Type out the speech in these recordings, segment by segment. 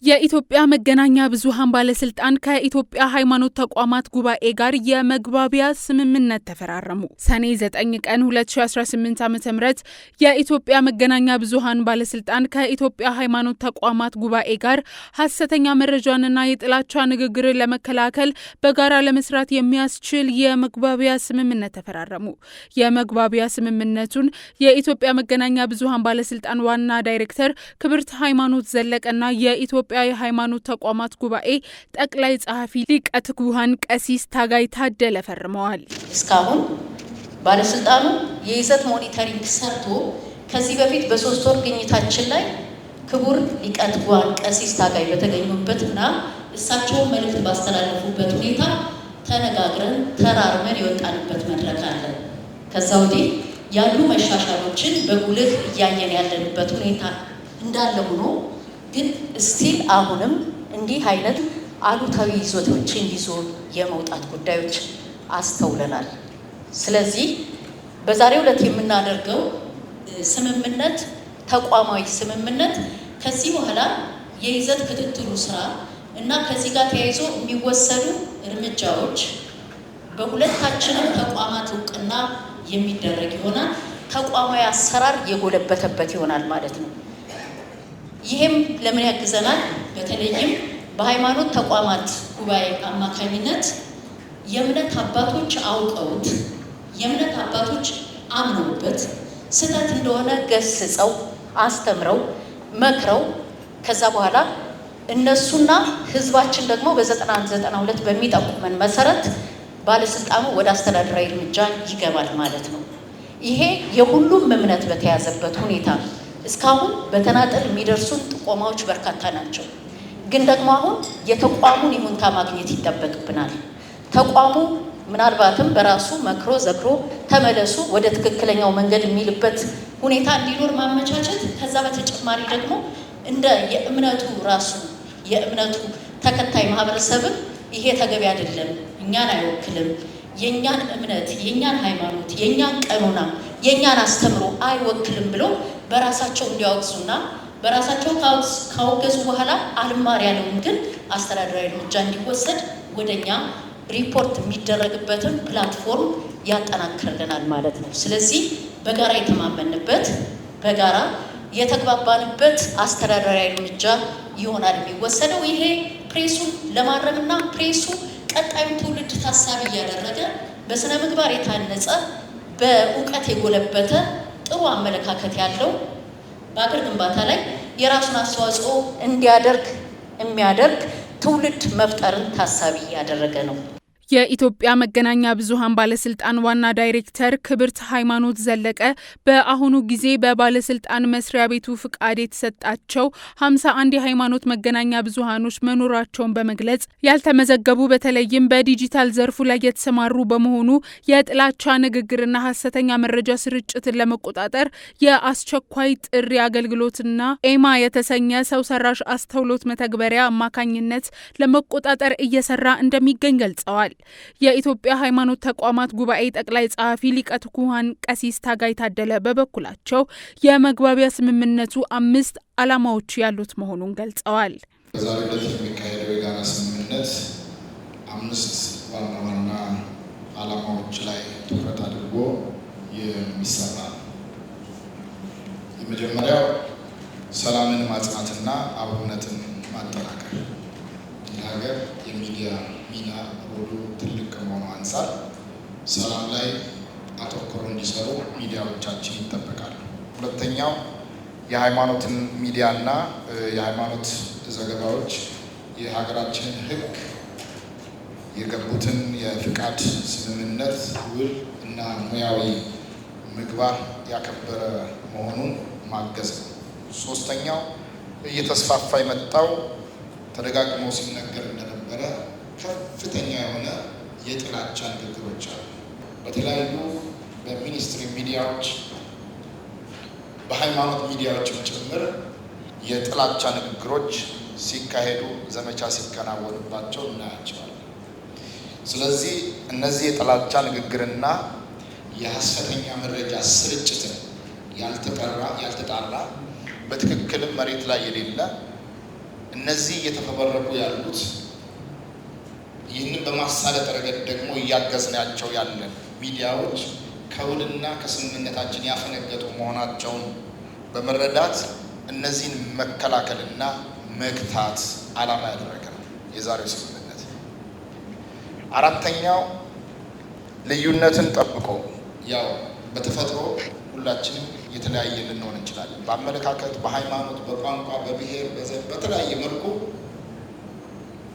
የኢትዮጵያ መገናኛ ብዙሃን ባለስልጣን ከኢትዮጵያ ሃይማኖት ተቋማት ጉባኤ ጋር የመግባቢያ ስምምነት ተፈራረሙ። ሰኔ 9 ቀን 2018 ዓ.ም የኢትዮጵያ መገናኛ ብዙሃን ባለስልጣን ከኢትዮጵያ ሃይማኖት ተቋማት ጉባኤ ጋር ሐሰተኛ መረጃንና የጥላቻ ንግግርን ለመከላከል በጋራ ለመስራት የሚያስችል የመግባቢያ ስምምነት ተፈራረሙ። የመግባቢያ ስምምነቱን የኢትዮጵያ መገናኛ ብዙሃን ባለስልጣን ዋና ዳይሬክተር ክብርት ሃይማኖት ዘለቀና የኢትዮጵያ የሃይማኖት ተቋማት ጉባኤ ጠቅላይ ጸሐፊ ሊቀ ትጉሃን ቀሲስ ታጋይ ታደለ ፈርመዋል። እስካሁን ባለስልጣኑ የይዘት ሞኒተሪንግ ሰርቶ ከዚህ በፊት በ3 ወር ግኝታችን ላይ ክቡር ሊቀ ትጉሃን ቀሲስ ታጋይ በተገኙበትና እሳቸው መልእክት ባስተላለፉበት ሁኔታ ተነጋግረን ተራርመን የወጣንበት መድረክ አለ። ከዛ ወዲህ ያሉ መሻሻሎችን በጉልህ እያየን ያለንበት ሁኔታ እንዳለ ሆኖ ግን ስቲል አሁንም እንዲህ አይነት አሉታዊ ይዞታዎችን ይዞ የመውጣት ጉዳዮች አስተውለናል። ስለዚህ በዛሬው ዕለት የምናደርገው ስምምነት ተቋማዊ ስምምነት ከዚህ በኋላ የይዘት ክትትሉ ስራ እና ከዚህ ጋር ተያይዞ የሚወሰዱ እርምጃዎች በሁለታችንም ተቋማት እውቅና የሚደረግ ይሆናል። ተቋማዊ አሰራር የጎለበተበት ይሆናል ማለት ነው። ይሄም ለምን ያግዘናል? በተለይም በሃይማኖት ተቋማት ጉባኤ አማካኝነት የእምነት አባቶች አውቀውት የእምነት አባቶች አምነውበት ስህተት እንደሆነ ገስጸው አስተምረው መክረው ከዛ በኋላ እነሱና ህዝባችን ደግሞ በ9192 በሚጠቁመን መሰረት ባለስልጣኑ ወደ አስተዳደራዊ እርምጃ ይገባል ማለት ነው። ይሄ የሁሉም እምነት በተያዘበት ሁኔታ እስካሁን በተናጠል የሚደርሱን ጥቆማዎች በርካታ ናቸው። ግን ደግሞ አሁን የተቋሙን ይሁንታ ማግኘት ይጠበቅብናል። ተቋሙ ምናልባትም በራሱ መክሮ ዘክሮ ተመለሱ ወደ ትክክለኛው መንገድ የሚልበት ሁኔታ እንዲኖር ማመቻቸት፣ ከዛ በተጨማሪ ደግሞ እንደ የእምነቱ ራሱ የእምነቱ ተከታይ ማህበረሰብን ይሄ ተገቢ አይደለም፣ እኛን አይወክልም፣ የኛን እምነት የኛን ሃይማኖት የኛን ቀኖና የኛን አስተምሮ አይወክልም ብሎ በራሳቸው እንዲያወግዙና በራሳቸው ካወገዙ በኋላ አልማር ያለውን ግን አስተዳደራዊ እርምጃ እንዲወሰድ ወደኛ ሪፖርት የሚደረግበትን ፕላትፎርም ያጠናክርልናል ማለት ነው። ስለዚህ በጋራ የተማመንበት በጋራ የተግባባንበት አስተዳደራዊ እርምጃ ይሆናል የሚወሰደው። ይሄ ፕሬሱን ለማረምና ፕሬሱ ቀጣዩ ትውልድ ታሳቢ እያደረገ በስነ ምግባር የታነጸ በእውቀት የጎለበተ ጥሩ አመለካከት ያለው በአገር ግንባታ ላይ የራሱን አስተዋጽኦ እንዲያደርግ የሚያደርግ ትውልድ መፍጠርን ታሳቢ ያደረገ ነው። የኢትዮጵያ መገናኛ ብዙሃን ባለስልጣን ዋና ዳይሬክተር ክብርት ሃይማኖት ዘለቀ በአሁኑ ጊዜ በባለስልጣን መስሪያ ቤቱ ፍቃድ የተሰጣቸው 51 የሃይማኖት መገናኛ ብዙሃኖች መኖራቸውን በመግለጽ ያልተመዘገቡ በተለይም በዲጂታል ዘርፉ ላይ የተሰማሩ በመሆኑ የጥላቻ ንግግርና ሐሰተኛ መረጃ ስርጭትን ለመቆጣጠር የአስቸኳይ ጥሪ አገልግሎትና ኤማ የተሰኘ ሰው ሰራሽ አስተውሎት መተግበሪያ አማካኝነት ለመቆጣጠር እየሰራ እንደሚገኝ ገልጸዋል። የኢትዮጵያ ሃይማኖት ተቋማት ጉባኤ ጠቅላይ ጸሐፊ ሊቀ ትጉሃን ቀሲስ ታጋይ ታደለ በበኩላቸው የመግባቢያ ስምምነቱ 5 ዓላማዎች ያሉት መሆኑን ገልጸዋል። በዛሬው ዕለት የሚካሄደው የጋራ ስምምነት 5 ዋና ዋና ዓላማዎች ላይ ትኩረት አድርጎ የሚሰራ ነው። የመጀመሪያው ሰላምን ማጽናትና አብሮነትን ማጠናከር። ሀገር የሚዲያ ሚና ሮሉ ትልቅ ከመሆኑ አንፃር ሰላም ላይ አተኩረው እንዲሰሩ ሚዲያዎቻችን ይጠበቃሉ። ሁለተኛው የሃይማኖትን ሚዲያና የሃይማኖት ዘገባዎች የሀገራችንን ሕግ የገቡትን የፍቃድ ስምምነት ውል እና ሙያዊ ምግባር ያከበረ መሆኑን ማገዝ ነው። ሶስተኛው እየተስፋፋ የመጣው ተደጋግሞ ሲነገር እንደነበረ ከፍተኛ የሆነ የጥላቻ ንግግሮች አሉ። በተለያዩ በሚኒስትሪ ሚዲያዎች በሃይማኖት ሚዲያዎችም ጭምር የጥላቻ ንግግሮች ሲካሄዱ ዘመቻ ሲከናወንባቸው እናያቸዋለን። ስለዚህ እነዚህ የጥላቻ ንግግርና የሐሰተኛ መረጃ ስርጭትን ያልተጣራ በትክክልም መሬት ላይ የሌለ እነዚህ እየተፈበረኩ ያሉት ይህንን በማሳለጥ ረገድ ደግሞ እያገዝናቸው ያለን ሚዲያዎች ከውልና ከስምምነታችን ያፈነገጡ መሆናቸውን በመረዳት እነዚህን መከላከልና መግታት ዓላማ ያደረገ ነው የዛሬው ስምምነት። አራተኛው ልዩነትን ጠብቆ ያው በተፈጥሮ ሁላችንም የተለያየ ልንሆን እንችላለን። በአመለካከት፣ በሃይማኖት፣ በቋንቋ፣ በብሔር፣ በዘር በተለያየ መልኩ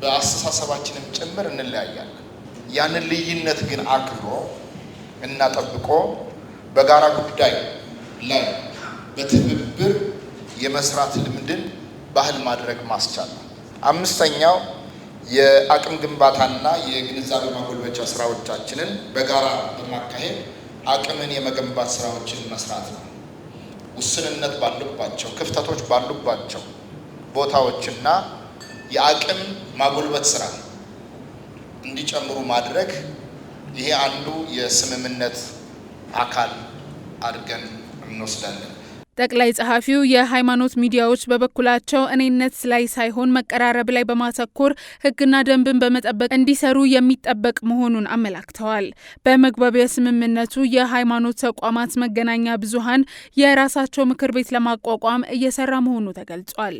በአስተሳሰባችንም ጭምር እንለያያለን። ያንን ልዩነት ግን አክብሮ እና ጠብቆ በጋራ ጉዳይ ላይ በትብብር የመስራት ልምድን ባህል ማድረግ ማስቻል ነው። አምስተኛው የአቅም ግንባታና የግንዛቤ ማጎልበቻ ስራዎቻችንን በጋራ በማካሄድ አቅምን የመገንባት ስራዎችን መስራት ነው። ውስንነት ባሉባቸው፣ ክፍተቶች ባሉባቸው ቦታዎችና የአቅም ማጎልበት ስራ እንዲጨምሩ ማድረግ ይሄ አንዱ የስምምነት አካል አድርገን እንወስዳለን። ጠቅላይ ጸሐፊው የሃይማኖት ሚዲያዎች በበኩላቸው እኔነት ላይ ሳይሆን መቀራረብ ላይ በማተኮር ሕግና ደንብን በመጠበቅ እንዲሰሩ የሚጠበቅ መሆኑን አመላክተዋል። በመግባቢያ ስምምነቱ የሃይማኖት ተቋማት መገናኛ ብዙሃን የራሳቸው ምክር ቤት ለማቋቋም እየሰራ መሆኑ ተገልጿል።